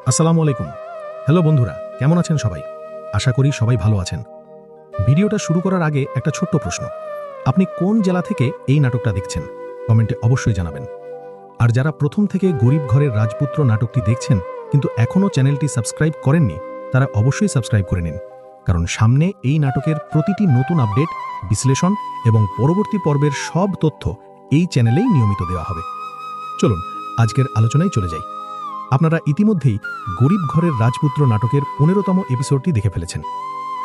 আসসালামু আলাইকুম। হ্যালো বন্ধুরা, কেমন আছেন সবাই? আশা করি সবাই ভালো আছেন। ভিডিওটা শুরু করার আগে একটা ছোট্ট প্রশ্ন। আপনি কোন জেলা থেকে এই নাটকটা দেখছেন? কমেন্টে অবশ্যই জানাবেন। আর যারা প্রথম থেকে গরিব ঘরের রাজপুত্র নাটকটি দেখছেন কিন্তু এখনও চ্যানেলটি সাবস্ক্রাইব করেননি, তারা অবশ্যই সাবস্ক্রাইব করে নিন। কারণ সামনে এই নাটকের প্রতিটি নতুন আপডেট, বিশ্লেষণ এবং পরবর্তী পর্বের সব তথ্য এই চ্যানেলেই নিয়মিত দেওয়া হবে। চলুন আজকের আলোচনায় চলে যাই। আপনারা ইতিমধ্যেই গরিব ঘরের রাজপুত্র নাটকের ১৫তম এপিসোডটি দেখে ফেলেছেন।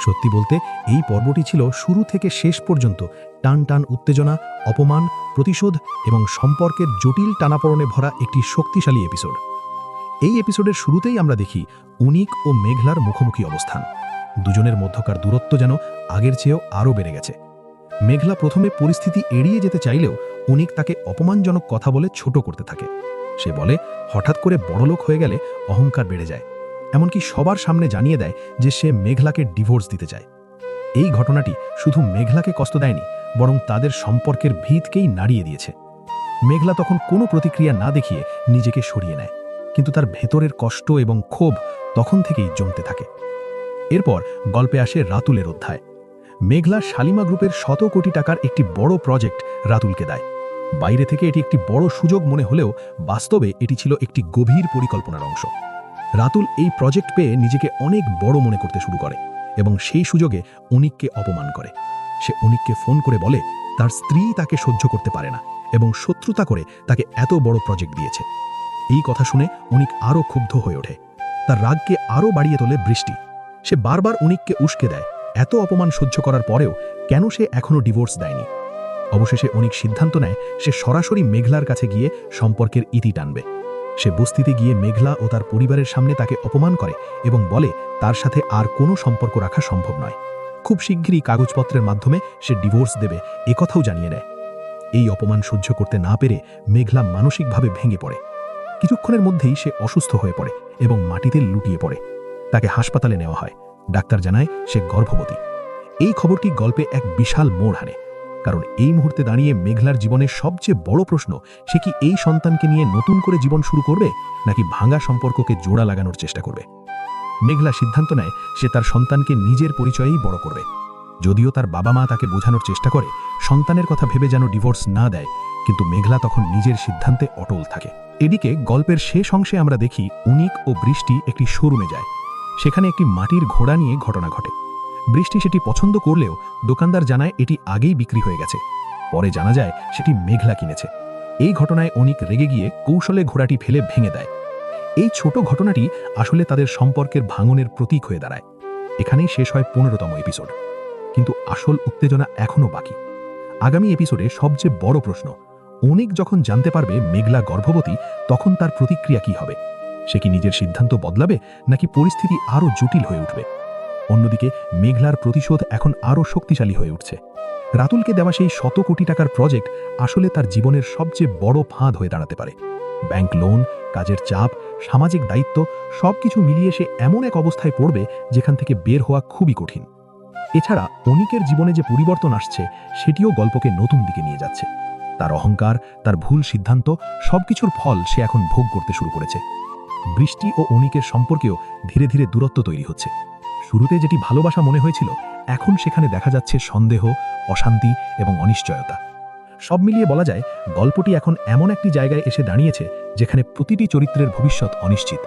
সত্যি বলতে এই পর্বটি ছিল শুরু থেকে শেষ পর্যন্ত টান টান উত্তেজনা, অপমান, প্রতিশোধ এবং সম্পর্কের জটিল টানাপোড়েনে ভরা একটি শক্তিশালী এপিসোড। এই এপিসোডের শুরুতেই আমরা দেখি উনিক ও মেঘলার মুখোমুখি অবস্থান। দুজনের মধ্যকার দূরত্ব যেন আগের চেয়েও আরও বেড়ে গেছে। মেঘলা প্রথমে পরিস্থিতি এড়িয়ে যেতে চাইলেও উনিক তাকে অপমানজনক কথা বলে ছোট করতে থাকে। সে বলে হঠাৎ করে বড়লোক হয়ে গেলে অহংকার বেড়ে যায়, এমনকি সবার সামনে জানিয়ে দেয় যে সে মেঘলাকে ডিভোর্স দিতে চায়। এই ঘটনাটি শুধু মেঘলাকে কষ্ট দেয়নি, বরং তাদের সম্পর্কের ভিতকেই নাড়িয়ে দিয়েছে। মেঘলা তখন কোনো প্রতিক্রিয়া না দেখিয়ে নিজেকে সরিয়ে নেয়, কিন্তু তার ভেতরের কষ্ট এবং ক্ষোভ তখন থেকেই জমতে থাকে। এরপর গল্পে আসে রাতুলের অধ্যায়। মেঘলা শালিমা গ্রুপের ১০০ কোটি টাকার একটি বড় প্রজেক্ট রাতুলকে দেয়। বাইরে থেকে এটি একটি বড় সুযোগ মনে হলেও বাস্তবে এটি ছিল একটি গভীর পরিকল্পনার অংশ। রাতুল এই প্রজেক্ট পেয়ে নিজেকে অনেক বড় মনে করতে শুরু করে এবং সেই সুযোগে অনিককে অপমান করে। সে অনিককে ফোন করে বলে তার স্ত্রী তাকে সহ্য করতে পারে না এবং শত্রুতা করে তাকে এত বড় প্রজেক্ট দিয়েছে। এই কথা শুনে অনিক আরও ক্ষুব্ধ হয়ে ওঠে। তার রাগকে আরও বাড়িয়ে তোলে বৃষ্টি। সে বারবার অনিককে উস্কে দেয় এত অপমান সহ্য করার পরেও কেন সে এখনও ডিভোর্স দেয়নি। অবশেষে অনিক সিদ্ধান্ত নেয় সে সরাসরি মেঘলার কাছে গিয়ে সম্পর্কের ইতি টানবে। সে বস্তিতে গিয়ে মেঘলা ও তার পরিবারের সামনে তাকে অপমান করে এবং বলে তার সাথে আর কোনো সম্পর্ক রাখা সম্ভব নয়। খুব শিগগিরই কাগজপত্রের মাধ্যমে সে ডিভোর্স দেবে একথাও জানিয়ে দেয়। এই অপমান সহ্য করতে না পেরে মেঘলা মানসিকভাবে ভেঙে পড়ে। কিছুক্ষণের মধ্যেই সে অসুস্থ হয়ে পড়ে এবং মাটিতে লুটিয়ে পড়ে। তাকে হাসপাতালে নেওয়া হয়। ডাক্তার জানায় সে গর্ভবতী। এই খবরটি গল্পে এক বিশাল মোড় হানে, কারণ এই মুহূর্তে দাঁড়িয়ে মেঘলার জীবনের সবচেয়ে বড় প্রশ্ন, সে কি এই সন্তানকে নিয়ে নতুন করে জীবন শুরু করবে নাকি ভাঙা সম্পর্ককে জোড়া লাগানোর চেষ্টা করবে। মেঘলা সিদ্ধান্ত নেয় সে তার সন্তানকে নিজের পরিচয়েই বড় করবে। যদিও তার বাবা মা তাকে বোঝানোর চেষ্টা করে সন্তানের কথা ভেবে যেন ডিভোর্স না দেয়, কিন্তু মেঘলা তখন নিজের সিদ্ধান্তে অটল থাকে। এদিকে গল্পের শেষ অংশে আমরা দেখি উনিক ও বৃষ্টি একটি শোরুমে যায়। সেখানে একটি মাটির ঘোড়া নিয়ে ঘটনা ঘটে। বৃষ্টি সেটি পছন্দ করলেও দোকানদার জানায় এটি আগেই বিক্রি হয়ে গেছে। পরে জানা যায় সেটি মেঘলা কিনেছে। এই ঘটনায় অনিক রেগে গিয়ে কৌশলে ঘোড়াটি ফেলে ভেঙে দেয়। এই ছোট ঘটনাটি আসলে তাদের সম্পর্কের ভাঙনের প্রতীক হয়ে দাঁড়ায়। এখানেই শেষ হয় ১৫তম এপিসোড, কিন্তু আসল উত্তেজনা এখনও বাকি। আগামী এপিসোডে সবচেয়ে বড় প্রশ্ন, অনিক যখন জানতে পারবে মেঘলা গর্ভবতী, তখন তার প্রতিক্রিয়া কি হবে? সে কি নিজের সিদ্ধান্ত বদলাবে নাকি পরিস্থিতি আরও জটিল হয়ে উঠবে? অন্যদিকে মেঘলার প্রতিশোধ এখন আরও শক্তিশালী হয়ে উঠছে। রাতুলকে দেওয়া সেই ১০০ কোটি টাকার প্রজেক্ট আসলে তার জীবনের সবচেয়ে বড় ফাঁদ হয়ে দাঁড়াতে পারে। ব্যাংক লোন, কাজের চাপ, সামাজিক দায়িত্ব সবকিছু মিলিয়ে সে এমন এক অবস্থায় পড়বে যেখান থেকে বের হওয়া খুবই কঠিন। এছাড়া অনিকের জীবনে যে পরিবর্তন আসছে সেটিও গল্পকে নতুন দিকে নিয়ে যাচ্ছে। তার অহংকার, তার ভুল সিদ্ধান্ত সবকিছুর ফল সে এখন ভোগ করতে শুরু করেছে। বৃষ্টি ও অনিকের সম্পর্কেও ধীরে ধীরে দূরত্ব তৈরি হচ্ছে। শুরুতে যেটি ভালোবাসা মনে হয়েছিল, এখন সেখানে দেখা যাচ্ছে সন্দেহ, অশান্তি এবং অনিশ্চয়তা। সব মিলিয়ে বলা যায় গল্পটি এখন এমন একটি জায়গায় এসে দাঁড়িয়েছে যেখানে প্রতিটি চরিত্রের ভবিষ্যৎ অনিশ্চিত।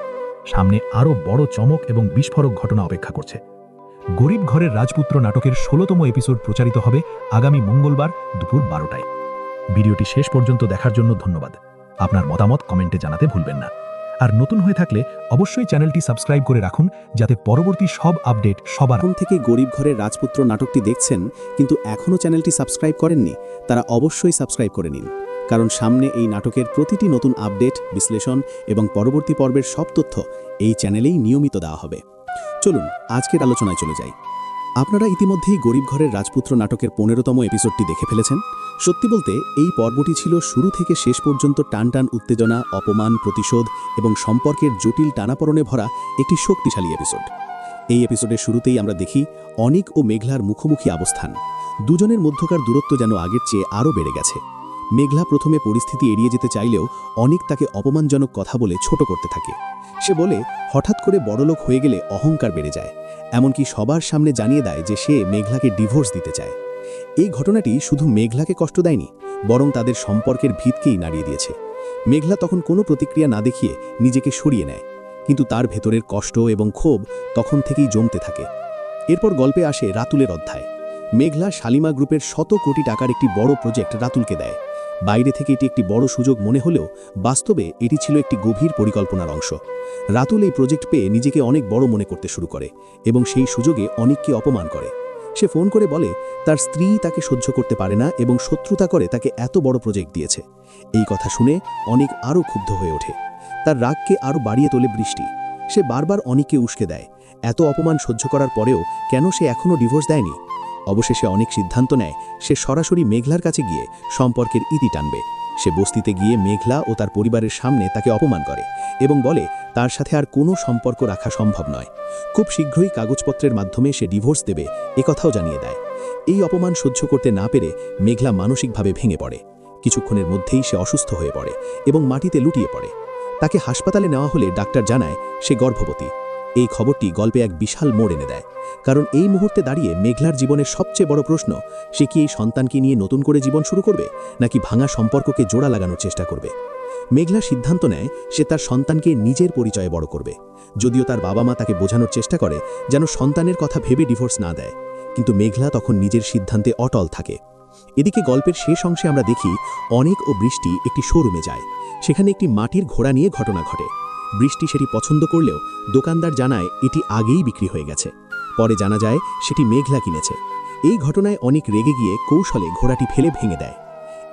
সামনে আরও বড় চমক এবং বিস্ফোরক ঘটনা অপেক্ষা করছে। গরিব ঘরের রাজপুত্র নাটকের ১৬তম এপিসোড প্রচারিত হবে আগামী মঙ্গলবার দুপুর ১২টায়। ভিডিওটি শেষ পর্যন্ত দেখার জন্য ধন্যবাদ। আপনার মতামত কমেন্টে জানাতে ভুলবেন না। আর নতুন হয়ে থাকলে অবশ্যই চ্যানেলটি সাবস্ক্রাইব করে রাখুন, যাতে পরবর্তী সব আপডেট সবার এখন থেকে গরিব ঘরের রাজপুত্র নাটকটি দেখছেন কিন্তু এখনও চ্যানেলটি সাবস্ক্রাইব করেননি, তারা অবশ্যই সাবস্ক্রাইব করে নিন। কারণ সামনে এই নাটকের প্রতিটি নতুন আপডেট, বিশ্লেষণ এবং পরবর্তী পর্বের সব তথ্য এই চ্যানেলেই নিয়মিত দেওয়া হবে। চলুন আজকের আলোচনায় চলে যাই। আপনারা ইতিমধ্যেই গরিব ঘরের রাজপুত্র নাটকের ১৫তম এপিসোডটি দেখে ফেলেছেন। সত্যি বলতে এই পর্বটি ছিল শুরু থেকে শেষ পর্যন্ত টান টান উত্তেজনা, অপমান, প্রতিশোধ এবং সম্পর্কের জটিল টানাপোড়েনে ভরা একটি শক্তিশালী এপিসোড। এই এপিসোডের শুরুতেই আমরা দেখি অনিক ও মেঘলার মুখোমুখি অবস্থান। দুজনের মধ্যকার দূরত্ব যেন আগের চেয়ে আরও বেড়ে গেছে। মেঘলা প্রথমে পরিস্থিতি এড়িয়ে যেতে চাইলেও অনেক তাকে অপমানজনক কথা বলে ছোট করতে থাকে। সে বলে হঠাৎ করে বড়লোক হয়ে গেলে অহংকার বেড়ে যায়, এমনকি সবার সামনে জানিয়ে দেয় যে সে মেঘলাকে ডিভোর্স দিতে চায়। এই ঘটনাটি শুধু মেঘলাকে কষ্ট দেয়নি, বরং তাদের সম্পর্কের ভিতকেই নাড়িয়ে দিয়েছে। মেঘলা তখন কোনো প্রতিক্রিয়া না দেখিয়ে নিজেকে সরিয়ে নেয়, কিন্তু তার ভেতরের কষ্ট এবং ক্ষোভ তখন থেকেই জমতে থাকে। এরপর গল্পে আসে রাতুলের অধ্যায়। মেঘলা শালিমা গ্রুপের শত কোটি টাকার একটি বড় প্রজেক্ট রাতুলকে দেয়। বাইরে থেকে এটি একটি বড় সুযোগ মনে হলেও বাস্তবে এটি ছিল একটি গভীর পরিকল্পনার অংশ। রাতুল এই প্রজেক্ট পেয়ে নিজেকে অনেক বড় মনে করতে শুরু করে এবং সেই সুযোগে অনেককে অপমান করে। সে ফোন করে বলে তার স্ত্রী তাকে সহ্য করতে পারে না এবং শত্রুতা করে তাকে এত বড় প্রজেক্ট দিয়েছে। এই কথা শুনে অনেক আরও ক্ষুব্ধ হয়ে ওঠে। তার রাগকে আরও বাড়িয়ে তোলে বৃষ্টি। সে বারবার অনেককে উস্কে দেয়। এত অপমান সহ্য করার পরেও কেন সে এখনও ডিভোর্স দেয়নি? অবশেষে অনেক সিদ্ধান্ত নেয় সে সরাসরি মেঘলার কাছে গিয়ে সম্পর্কের ইতি টানবে। সে বস্তিতে গিয়ে মেঘলা ও তার পরিবারের সামনে তাকে অপমান করে এবং বলে তার সাথে আর কোনো সম্পর্ক রাখা সম্ভব নয়। খুব শীঘ্রই কাগজপত্রের মাধ্যমে সে ডিভোর্স দেবে একথাও জানিয়ে দেয়। এই অপমান সহ্য করতে না পেরে মেঘলা মানসিকভাবে ভেঙে পড়ে। কিছুক্ষণের মধ্যেই সে অসুস্থ হয়ে পড়ে এবং মাটিতে লুটিয়ে পড়ে। তাকে হাসপাতালে নেওয়া হলে ডাক্তার জানায় সে গর্ভবতী। এই খবরটি গল্পে এক বিশাল মোড় এনে দেয়, কারণ এই মুহূর্তে দাঁড়িয়ে মেঘলার জীবনের সবচেয়ে বড় প্রশ্ন, সে কি এই সন্তানকে নিয়ে নতুন করে জীবন শুরু করবে নাকি ভাঙা সম্পর্ককে জোড়া লাগানোর চেষ্টা করবে। মেঘলা সিদ্ধান্ত নেয় সে তার সন্তানকে নিজের পরিচয়ে বড় করবে। যদিও তার বাবা মা তাকে বোঝানোর চেষ্টা করে যেন সন্তানের কথা ভেবে ডিভোর্স না দেয়, কিন্তু মেঘলা তখন নিজের সিদ্ধান্তে অটল থাকে। এদিকে গল্পের শেষ অংশে আমরা দেখি অনেক ও বৃষ্টি একটি শোরুমে যায়। সেখানে একটি মাটির ঘোড়া নিয়ে ঘটনা ঘটে। বৃষ্টি সেটি পছন্দ করলেও দোকানদার জানায় এটি আগেই বিক্রি হয়ে গেছে। পরে জানা যায় সেটি মেঘলা কিনেছে। এই ঘটনায় অনেক রেগে গিয়ে কৌশলে ঘোড়াটি ফেলে ভেঙে দেয়।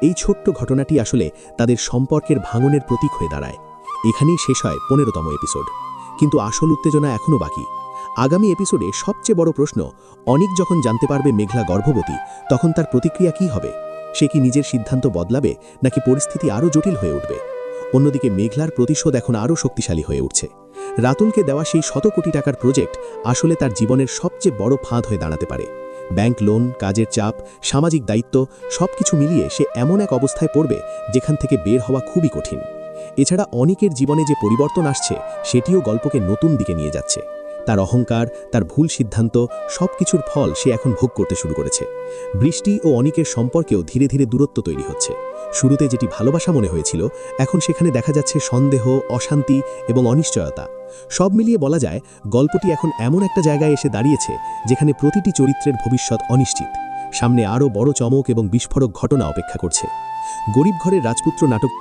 এই ছোট্ট ঘটনাটি আসলে তাদের সম্পর্কের ভাঙনের প্রতীক হয়ে দাঁড়ায়। এখানেই শেষ হয় 15তম এপিসোড, কিন্তু আসল উত্তেজনা এখনও বাকি। আগামী এপিসোডে সবচেয়ে বড় প্রশ্ন, অনিক যখন জানতে পারবে মেঘলা গর্ভবতী, তখন তার প্রতিক্রিয়া কী হবে? সে কি নিজের সিদ্ধান্ত বদলাবে নাকি পরিস্থিতি আরও জটিল হয়ে উঠবে? অন্যদিকে মেঘলার প্রতিশোধ এখন আরও শক্তিশালী হয়ে উঠছে। রাতুলকে দেওয়া সেই শত কোটি টাকার প্রজেক্ট আসলে তার জীবনের সবচেয়ে বড় ফাঁদ হয়ে দাঁড়াতে পারে। ব্যাংক লোন, কাজের চাপ, সামাজিক দায়িত্ব সবকিছু মিলিয়ে সে এমন এক অবস্থায় পড়বে যেখান থেকে বের হওয়া খুবই কঠিন। এছাড়া অনিকের জীবনে যে পরিবর্তন আসছে সেটিও গল্পকে নতুন দিকে নিয়ে যাচ্ছে। তার অহংকার, তার ভুল সিদ্ধান্ত সবকিছুর ফল সে এখন ভোগ করতে শুরু করেছে। বৃষ্টি ও অনিকের সম্পর্কেও ধীরে ধীরে দূরত্ব তৈরি হচ্ছে। শুরুতে যেটি ভালোবাসা মনে হয়েছিল, এখন সেখানে দেখা যাচ্ছে সন্দেহ, অশান্তি এবং অনিশ্চয়তা। সব মিলিয়ে বলা যায় গল্পটি এখন এমন একটা জায়গায় এসে দাঁড়িয়েছে যেখানে প্রতিটি চরিত্রের ভবিষ্যৎ অনিশ্চিত। সামনে আরও বড় চমক এবং বিস্ফোরক ঘটনা অপেক্ষা করছে। গরিব ঘরের রাজপুত্র নাটক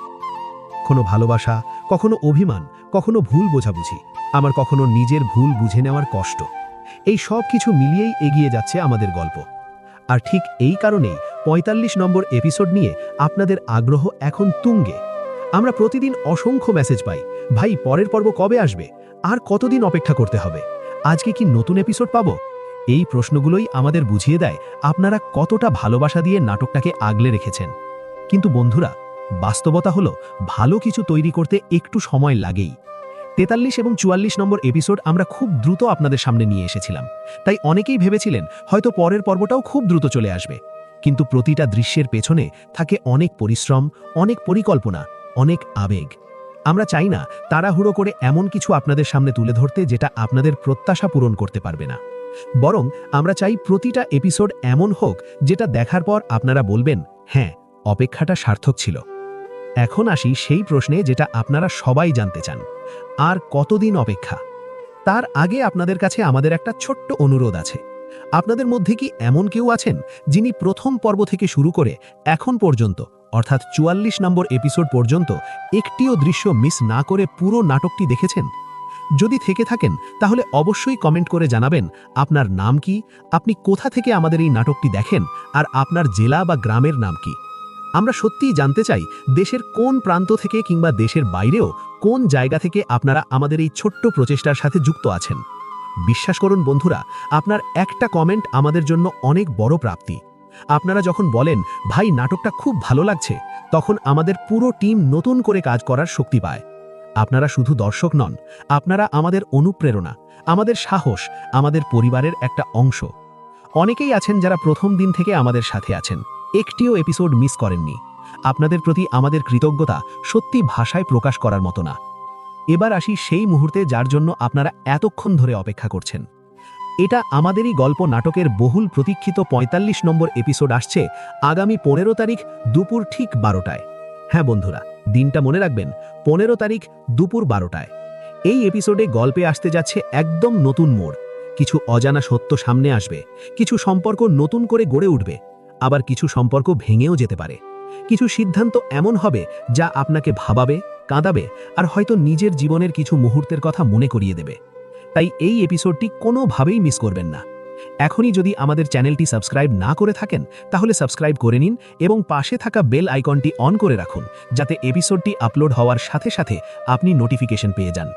কখনো ভালোবাসা, কখনো অভিমান, কখনো ভুল বোঝাবুঝি, আমার কখনো নিজের ভুল বুঝে নেওয়ার কষ্ট, এই সব কিছু মিলিয়েই এগিয়ে যাচ্ছে আমাদের গল্প। আর ঠিক এই কারণেই ৪৫ নম্বর এপিসোড নিয়ে আপনাদের আগ্রহ এখন তুঙ্গে। আমরা প্রতিদিন অসংখ্য মেসেজ পাই, ভাই পরের পর্ব কবে আসবে, আর কতদিন অপেক্ষা করতে হবে, আজকে কি নতুন এপিসোড পাবো? এই প্রশ্নগুলোই আমাদের বুঝিয়ে দেয় আপনারা কতটা ভালোবাসা দিয়ে নাটকটাকে আগলে রেখেছেন। কিন্তু বন্ধুরা, বাস্তবতা হলো ভালো কিছু তৈরি করতে একটু সময় লাগেই। ৪৩ এবং ৪৪ নম্বর এপিসোড আমরা খুব দ্রুত আপনাদের সামনে নিয়ে এসেছিলাম, তাই অনেকেই ভেবেছিলেন হয়তো পরের পর্বটাও খুব দ্রুত চলে আসবে। কিন্তু প্রতিটা দৃশ্যের পেছনে থাকে অনেক পরিশ্রম, অনেক পরিকল্পনা, অনেক আবেগ। আমরা চাই না তাড়াহুড়ো করে এমন কিছু আপনাদের সামনে তুলে ধরতে যেটা আপনাদের প্রত্যাশা পূরণ করতে পারবে না। বরং আমরা চাই প্রতিটা এপিসোড এমন হোক যেটা দেখার পর আপনারা বলবেন, হ্যাঁ, অপেক্ষাটা সার্থক ছিল। এখন আসি সেই প্রশ্নে যেটা আপনারা সবাই জানতে চান, আর কতদিন অপেক্ষা? তার আগে আপনাদের কাছে আমাদের একটা ছোট্ট অনুরোধ আছে। আপনাদের মধ্যে কি এমন কেউ আছেন যিনি প্রথম পর্ব থেকে শুরু করে এখন পর্যন্ত, অর্থাৎ ৪৪ নম্বর এপিসোড পর্যন্ত একটিও দৃশ্য মিস না করে পুরো নাটকটি দেখেছেন? যদি থেকে থাকেন তাহলে অবশ্যই কমেন্ট করে জানাবেন আপনার নাম কি, আপনি কোথা থেকে আমাদের এই নাটকটি দেখেন, আর আপনার জেলা বা গ্রামের নাম কি। আমরা সত্যিই জানতে চাই দেশের কোন প্রান্ত থেকে কিংবা দেশের বাইরেও কোন জায়গা থেকে আপনারা আমাদের এই ছোট্ট প্রচেষ্টার সাথে যুক্ত আছেন। বিশ্বাস করুন বন্ধুরা, আপনার একটা কমেন্ট আমাদের জন্য অনেক বড় প্রাপ্তি। আপনারা যখন বলেন, ভাই নাটকটা খুব ভালো লাগছে, তখন আমাদের পুরো টিম নতুন করে কাজ করার শক্তি পায়। আপনারা শুধু দর্শক নন, আপনারা আমাদের অনুপ্রেরণা, আমাদের সাহস, আমাদের পরিবারের একটা অংশ। অনেকেই আছেন যারা প্রথম দিন থেকে আমাদের সাথে আছেন, একটিও এপিসোড মিস করেননি। আপনাদের প্রতি আমাদের কৃতজ্ঞতা সত্যি ভাষায় প্রকাশ করার মতো না। এবার আসি সেই মুহূর্তে যার জন্য আপনারা এতক্ষণ ধরে অপেক্ষা করছেন। এটা আমাদেরই গল্প নাটকের বহুল প্রতীক্ষিত ৪৫ নম্বর এপিসোড আসছে আগামী ১৫ তারিখ দুপুর ঠিক ১২টায়। হ্যাঁ বন্ধুরা, দিনটা মনে রাখবেন, ১৫ তারিখ দুপুর ১২টায়। এই এপিসোডে গল্পে আসতে যাচ্ছে একদম নতুন মোড়। কিছু অজানা সত্য সামনে আসবে, কিছু সম্পর্ক নতুন করে গড়ে উঠবে, আবার কিছু সম্পর্ক ভেঙেও যেতে পারে। কিছু সিদ্ধান্ত এমন হবে যা আপনাকে ভাবাবে, কাঁদাবে আর হয়তো নিজের জীবনের কিছু মুহূর্তের কথা মনে করিয়ে দেবে। তাই এই এপিসোডটি কোনোভাবেই মিস করবেন না। এখনই যদি আমাদের চ্যানেলটি সাবস্ক্রাইব না করে থাকেন তাহলে সাবস্ক্রাইব করে নিন এবং পাশে থাকা বেল আইকনটি অন করে রাখুন, যাতে এপিসোডটি আপলোড হওয়ার সাথে সাথে আপনি নোটিফিকেশন পেয়ে যান।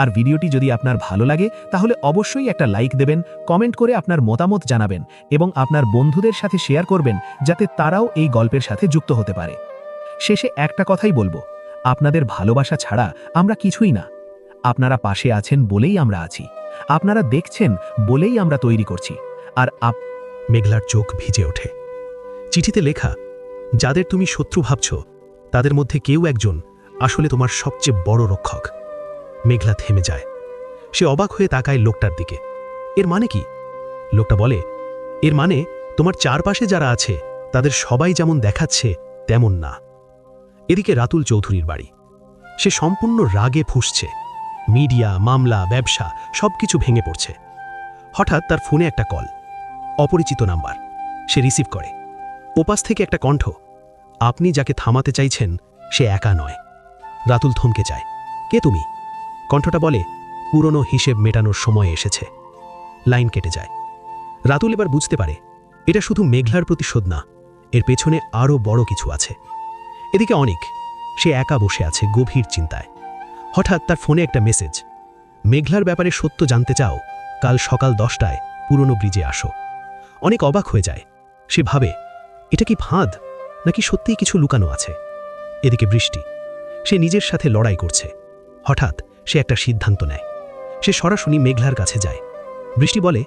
আর ভিডিওটি যদি আপনার ভালো লাগে তাহলে অবশ্যই একটা লাইক দেবেন, কমেন্ট করে আপনার মতামত জানাবেন এবং আপনার বন্ধুদের সাথে শেয়ার করবেন, যাতে তারাও এই গল্পের সাথে যুক্ত হতে পারে। শেষে একটা কথাই বলবো, আপনাদের ভালোবাসা ছাড়া আমরা কিছুই না। আপনারা পাশে আছেন বলেই আমরা আছি, আপনারা দেখছেন বলেই আমরা তৈরি করছি। আর মেঘলার চোখ ভিজে ওঠে। চিঠিতে লেখা, যাদের তুমি শত্রু ভাবছ তাদের মধ্যে কেউ একজন আসলে তোমার সবচেয়ে বড় রক্ষক। মেঘলা থেমে যায়। সে অবাক হয়ে তাকায় লোকটার দিকে। এর মানে কি? লোকটা বলে, এর মানে তোমার চারপাশে যারা আছে তাদের সবাই যেমন দেখাচ্ছে তেমন না। এদিকে রাতুল চৌধুরীর বাড়ি। সে সম্পূর্ণ রাগে ফুঁসছে। মিডিয়া, মামলা, ব্যবসা সবকিছু ভেঙে পড়ছে। হঠাৎ তার ফোনে একটা কল, অপরিচিত নাম্বার। সে রিসিভ করে। ওপাশ থেকে একটা কণ্ঠ, আপনি যাকে থামাতে চাইছেন সে একা নয়। রাতুল থমকে যায়। কে তুমি? কণ্ঠটা বলে, পুরনো হিসেব মেটানোর সময় এসেছে। লাইন কেটে যায়। রাতুল এবার বুঝতে পারে এটা শুধু মেঘলার প্রতিশোধ না, এর পেছনে আরও বড় কিছু আছে। এদিকে অনিক, সে একা বসে আছে গভীর চিন্তায়। হঠাৎ তার ফোনে একটা মেসেজ, মেঘলার ব্যাপারে সত্য জানতে চাও? কাল সকাল 10টায় পুরনো ব্রিজে আসো। অনেক অবাক হয়ে যায়। সে ভাবে, এটা কি ফাঁদ নাকি সত্যিই কিছু লুকানো আছে? এদিকে বৃষ্টি, সে নিজের সাথে লড়াই করছে। হঠাৎ সে একটা সিদ্ধান্ত নেয়। সে সরাসরি মেঘলার কাছে যায়। বৃষ্টি বলে,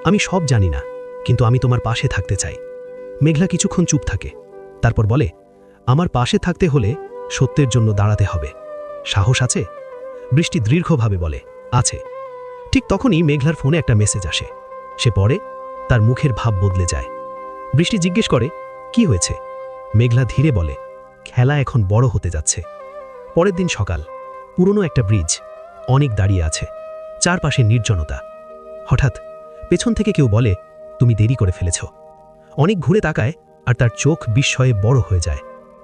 আমি সব জানি না, কিন্তু আমি তোমার পাশে থাকতে চাই। মেঘলা কিছুক্ষণ চুপ থাকে, তারপর বলে, আমার পাশে থাকতে হলে সত্যের জন্য দাঁড়াতে হবে। সাহস আছে? বৃষ্টি দীর্ঘভাবে বলে, আছে। ঠিক তখনই মেঘলার ফোনে একটা মেসেজ আসে। সে পড়ে, তার মুখের ভাব বদলে যায়। বৃষ্টি জিজ্ঞেস করে, কি হয়েছে? মেঘলা ধীরে বলে, খেলা এখন বড় হতে যাচ্ছে। পরের দিন সকাল, পুরনো একটা ব্রিজ, অনেক দাঁড়িয়ে আছে, চারপাশে নির্জনতা। হঠাৎ পেছন থেকে কেউ বলে, তুমি দেরি করে ফেলেছ। অনেক ঘুরে তাকায় আর তার চোখ বিস্ময়ে বড় হয়ে যায়,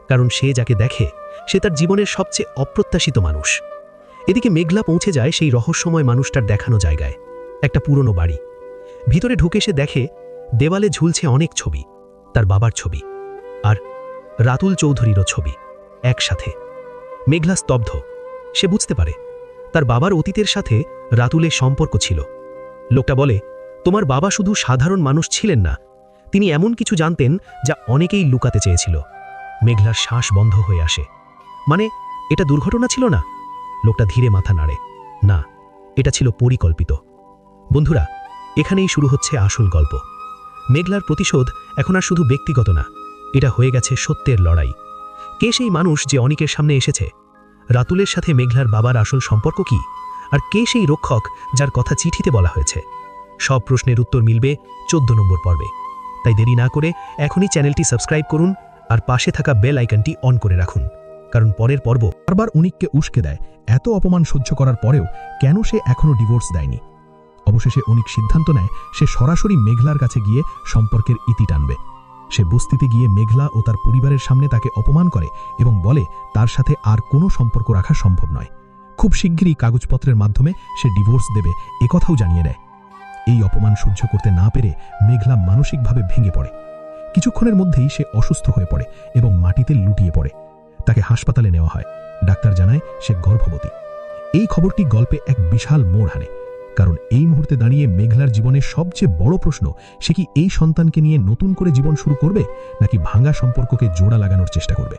কারণ সে যাকে দেখে সে তার জীবনের সবচেয়ে অপ্রত্যাশিত মানুষ। এদিকে মেঘলা পৌঁছে যায় সেই রহস্যময় মানুষটার দেখানো জায়গায়, একটা পুরনো বাড়ি। ভিতরে ঢুকে সে দেখে দেওয়ালে ঝুলছে অনেক ছবি, তার বাবার ছবি আর রাতুল চৌধুরীরও ছবি একসাথে। মেঘলা স্তব্ধ। সে বুঝতে পারে তার বাবার অতীতের সাথে রাতুলের সম্পর্ক ছিল। লোকটা বলে, তোমার বাবা শুধু সাধারণ মানুষ ছিলেন না, তিনি এমন কিছু জানতেন যা অনেকেই লুকাতে চেয়েছিল। মেঘলার শ্বাস বন্ধ হয়ে আসে। মানে এটা দুর্ঘটনা ছিল না? লোকটা ধীরে মাথা নাড়ে, না, এটা ছিল পরিকল্পিত। বন্ধুরা, এখানেই শুরু হচ্ছে আসল গল্প। মেঘলার প্রতিশোধ এখন আর শুধু ব্যক্তিগত না, এটা হয়ে গেছে সত্যের লড়াই। কে সেই মানুষ যে অনেকের সামনে এসেছে? রাতুলের সাথে মেঘলার বাবার আসল সম্পর্ক কি? আর কে সেই রক্ষক যার কথা চিঠিতে বলা হয়েছে? সব প্রশ্নের উত্তর মিলবে 14 নম্বর পর্বে। তাই দেরি না করে এখনই চ্যানেলটি সাবস্ক্রাইব করুন আর পাশে থাকা বেল আইকনটি অন করে রাখুন, কারণ পরের পর্ব বারবার অনিককে উস্কে দেয়। এত অপমান সহ্য করার পরেও কেন সে এখনো ডিভোর্স দেয়নি? অবশেষে অনিক সিদ্ধান্ত নেয় সে সরাসরি মেঘলার কাছে গিয়ে সম্পর্কের ইতি টানবে। সে বস্তিতে গিয়ে মেঘলা ও তার পরিবারের সামনে তাকে অপমান করে এবং বলে তার সাথে আর কোনো সম্পর্ক রাখা সম্ভব নয়। খুব শিগগিরই কাগজপত্রের মাধ্যমে সে ডিভোর্স দেবে একথাও জানিয়ে দেয়। এই অপমান সহ্য করতে না পেরে মেঘলা মানসিকভাবে ভেঙে পড়ে। কিছুক্ষণের মধ্যেই সে অসুস্থ হয়ে পড়ে এবং মাটিতে লুটিয়ে পড়ে। তাকে হাসপাতালে নেওয়া হয়। ডাক্তার জানায় সে গর্ভবতী। এই খবরটি গল্পে এক বিশাল মোড় হানে, কারণ এই মুহূর্তে দাঁড়িয়ে মেঘলার জীবনের সবচেয়ে বড় প্রশ্ন, সে কি এই সন্তানকে নিয়ে নতুন করে জীবন শুরু করবে নাকি ভাঙা সম্পর্ককে জোড়া লাগানোর চেষ্টা করবে?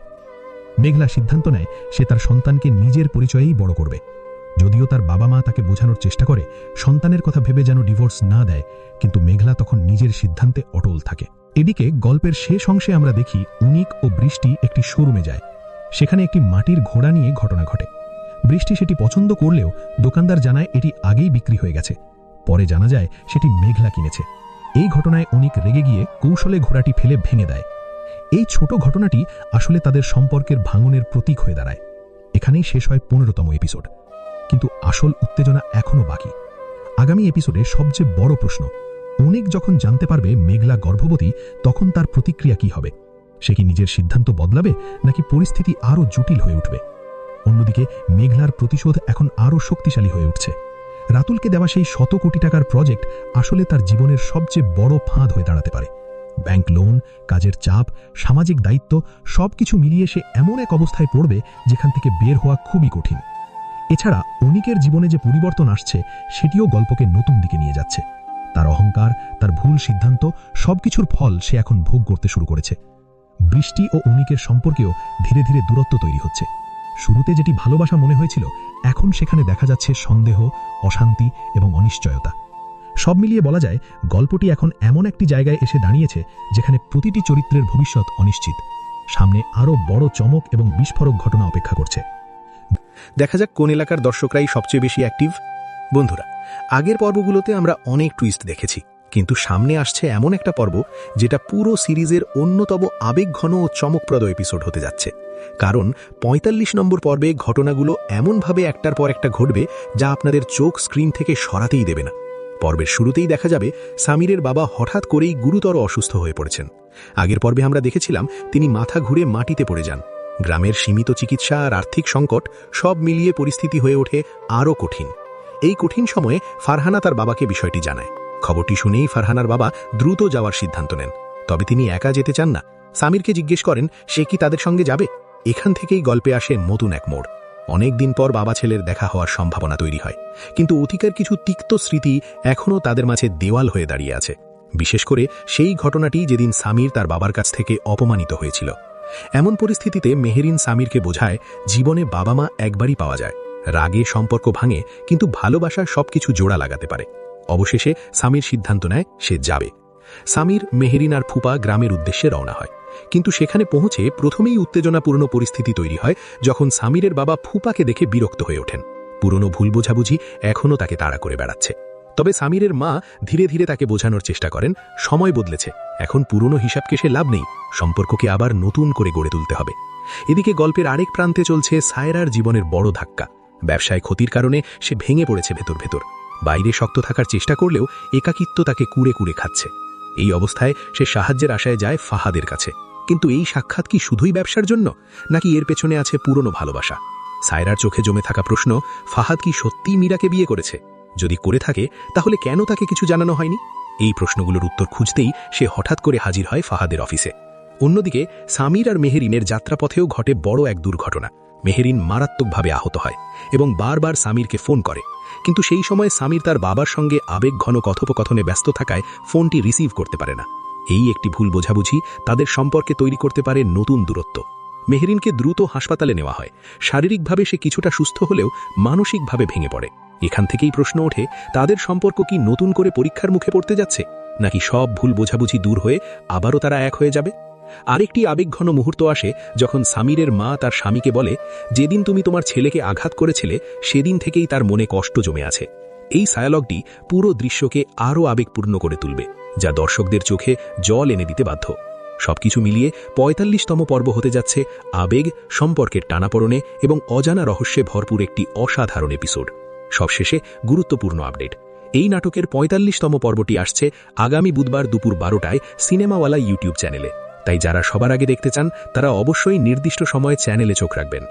মেঘলা সিদ্ধান্ত নেয় সে তার সন্তানকে নিজের পরিচয়েই বড় করবে। যদিও তার বাবা মা তাকে বোঝানোর চেষ্টা করে সন্তানের কথা ভেবে যেন ডিভোর্স না দেয়, কিন্তু মেঘলা তখন নিজের সিদ্ধান্তে অটল থাকে। এদিকে গল্পের শেষ অংশে আমরা দেখি অনিক ও বৃষ্টি একটি শোরুমে যায়। সেখানে একটি মাটির ঘোড়া নিয়ে ঘটনা ঘটে। বৃষ্টি সেটি পছন্দ করলেও দোকানদার জানায় এটি আগেই বিক্রি হয়ে গেছে। পরে জানা যায় সেটি মেঘলা কিনেছে। এই ঘটনায় অনিক রেগে গিয়ে কৌশলে ঘোড়াটি ফেলে ভেঙে দেয়। এই ছোট ঘটনাটি আসলে তাদের সম্পর্কের ভাঙনের প্রতীক হয়ে দাঁড়ায়। এখানেই শেষ হয় 15তম এপিসোড। কিন্তু আসল উত্তেজনা এখনও বাকি। আগামী এপিসোডে সবচেয়ে বড় প্রশ্ন, অনিক যখন জানতে পারবে মেঘলা গর্ভবতী, তখন তার প্রতিক্রিয়া কি হবে? সে কি নিজের সিদ্ধান্ত বদলাবে, নাকি পরিস্থিতি আরও জটিল হয়ে উঠবে? অন্যদিকে মেঘলার প্রতিশোধ এখন আরও শক্তিশালী হয়ে উঠছে। রাতুলকে দেওয়া সেই 100 কোটি টাকার প্রজেক্ট আসলে তার জীবনের সবচেয়ে বড় ফাঁদ হয়ে দাঁড়াতে পারে। ব্যাংক লোন, কাজের চাপ, সামাজিক দায়িত্ব সবকিছু মিলিয়ে সে এমন এক অবস্থায় পড়বে যেখান থেকে বের হওয়া খুবই কঠিন। এছাড়া অনিকের জীবনে যে পরিবর্তন আসছে সেটিও গল্পকে নতুন দিকে নিয়ে যাচ্ছে। তার অহংকার, তার ভুল সিদ্ধান্ত সবকিছুর ফল সে এখন ভোগ করতে শুরু করেছে। বৃষ্টি ও অনিকের সম্পর্কেও ধীরে ধীরে দূরত্ব তৈরি হচ্ছে। শুরুতে যেটি ভালোবাসা মনে হয়েছিল, এখন সেখানে দেখা যাচ্ছে সন্দেহ, অশান্তি এবং অনিশ্চয়তা। সব মিলিয়ে বলা যায় গল্পটি এখন এমন একটি জায়গায় এসে দাঁড়িয়েছে যেখানে প্রতিটি চরিত্রের ভবিষ্যৎ অনিশ্চিত। সামনে আরও বড় চমক এবং বিস্ফোরক ঘটনা অপেক্ষা করছে। দেখা যাক কোন এলাকার দর্শকরাই সবচেয়ে বেশি অ্যাক্টিভ। বন্ধুরা, আগের পর্বগুলোতে আমরা অনেক টুইস্ট দেখেছি, কিন্তু সামনে আসছে এমন একটা পর্ব যেটা পুরো সিরিজের অন্যতম আবেগঘন ও চমকপ্রদ এপিসোড হতে যাচ্ছে। কারণ ৪৫ নম্বর পর্বে ঘটনাগুলো এমনভাবে একটার পর একটা ঘটবে যা আপনাদের চোখ স্ক্রিন থেকে সরাতেই দেবে না। পর্বের শুরুতেই দেখা যাবে সামিরের বাবা হঠাৎ করেই গুরুতর অসুস্থ হয়ে পড়েছেন। আগের পর্বে আমরা দেখেছিলাম তিনি মাথা ঘুরে মাটিতে পড়ে যান। গ্রামের সীমিত চিকিৎসা আর আর্থিক সংকট সব মিলিয়ে পরিস্থিতি হয়ে ওঠে আরও কঠিন। এই কঠিন সময়ে ফারহানা তার বাবাকে বিষয়টি জানায়। খবরটি শুনেই ফারহানার বাবা দ্রুত যাওয়ার সিদ্ধান্ত নেন। তবে তিনি একা যেতে চান না। সামিরকে জিজ্ঞেস করেন সে কি তাদের সঙ্গে যাবে। এখান থেকেই গল্পে আসে নতুন এক মোড়। অনেকদিন পর বাবা ছেলের দেখা হওয়ার সম্ভাবনা তৈরি হয়, কিন্তু অতীতের কিছু তিক্ত স্মৃতি এখনও তাদের মাঝে দেওয়াল হয়ে দাঁড়িয়ে আছে। বিশেষ করে সেই ঘটনাটি যেদিন সামির তার বাবার কাছ থেকে অপমানিত হয়েছিল। এমন পরিস্থিতিতে মেহেরিন সামিরকে বোঝায় জীবনে বাবা মা একবারই পাওয়া যায়। রাগে সম্পর্ক ভাঙে, কিন্তু ভালোবাসা সবকিছু জোড়া লাগাতে পারে। অবশেষে সামির সিদ্ধান্ত নেয় সে যাবে। সামির, মেহেরিন আর ফুপা গ্রামের উদ্দেশ্যে রওনা হয়। কিন্তু সেখানে পৌঁছে প্রথমেই উত্তেজনাপূর্ণ পরিস্থিতি তৈরি হয় যখন সামিরের বাবা ফুপাকে দেখে বিরক্ত হয়ে ওঠেন। পুরনো ভুল বোঝাবুঝি এখনও তাকে তাড়া করে বেড়াচ্ছে। তবে সামিরের মা ধীরে ধীরে তাকে বোঝানোর চেষ্টা করেন সময় বদলেছে, এখন পুরনো হিসাবকে সে লাভ নেই, সম্পর্ককে আবার নতুন করে গড়ে তুলতে হবে। এদিকে গল্পের আরেক প্রান্তে চলছে সায়রার জীবনের বড় ধাক্কা। ব্যবসায় ক্ষতির কারণে সে ভেঙে পড়েছে ভেতর ভেতর। বাইরে শক্ত থাকার চেষ্টা করলেও একাকিত্ব তাকে কুড়ে কুড়ে খাচ্ছে। এই অবস্থায় সে সাহায্যের আশায় যায় ফাহাদের কাছে। কিন্তু এই সাক্ষাৎ কি শুধুই ব্যবসার জন্য, নাকি এর পেছনে আছে পুরনো ভালোবাসা? সায়রার চোখে জমে থাকা প্রশ্ন, ফাহাদ কি সত্যিই মীরাকে বিয়ে করেছে? যদি করে থাকে তাহলে কেন তাকে কিছু জানানো হয়নি? এই প্রশ্নগুলোর উত্তর খুঁজতেই সে হঠাৎ করে হাজির হয় ফাহাদের অফিসে। অন্যদিকে সামির আর মেহেরিনের যাত্রাপথেও ঘটে বড় এক দুর্ঘটনা। মেহেরিন মারাত্মকভাবে আহত হয় এবং বারবার সামিরকে ফোন করে, কিন্তু সেই সময় সামির তার বাবার সঙ্গে আবেগঘন কথোপকথনে ব্যস্ত থাকায় ফোনটি রিসিভ করতে পারে না। এই একটি ভুল বোঝাবুঝি তাদের সম্পর্কে তৈরি করতে পারে নতুন দূরত্ব। মেহেরিনকে দ্রুত হাসপাতালে নেওয়া হয়। শারীরিকভাবে সে কিছুটা সুস্থ হলেও মানসিকভাবে ভেঙে পড়ে। এখান থেকেই প্রশ্ন ওঠে, তাদের সম্পর্ক কি নতুন করে পরীক্ষার মুখে পড়তে যাচ্ছে, নাকি সব ভুল বোঝাবুঝি দূর হয়ে আবারও তারা এক হয়ে যাবে? আরেকটি আবেগঘন মুহূর্ত আসে যখন সামিরের মা তার স্বামীকে বলে, যেদিন তুমি তোমার ছেলেকে আঘাত করেছিলে সেদিন থেকেই তার মনে কষ্ট জমে আছে। এই ডায়ালগটি পুরো দৃশ্যকে আরও আবেগপূর্ণ করে তুলবে, যা দর্শকদের চোখে জল এনে দিতে বাধ্য। সবকিছু মিলিয়ে ৪৫তম পর্ব হতে যাচ্ছে আবেগ, সম্পর্কের টানাপড়নে এবং অজানা রহস্যে ভরপুর একটি অসাধারণ এপিসোড। সবশেষে গুরুত্বপূর্ণ আপডেট, এই নাটকের ৪৫তম পর্বটি আসছে আগামী বুধবার দুপুর ১২টায় সিনেমাওয়ালা ইউটিউব চ্যানেলে। তাই যারা সবার আগে দেখতে চান তারা অবশ্যই নির্দিষ্ট সময়ে চ্যানেলে চোখ রাখবেন।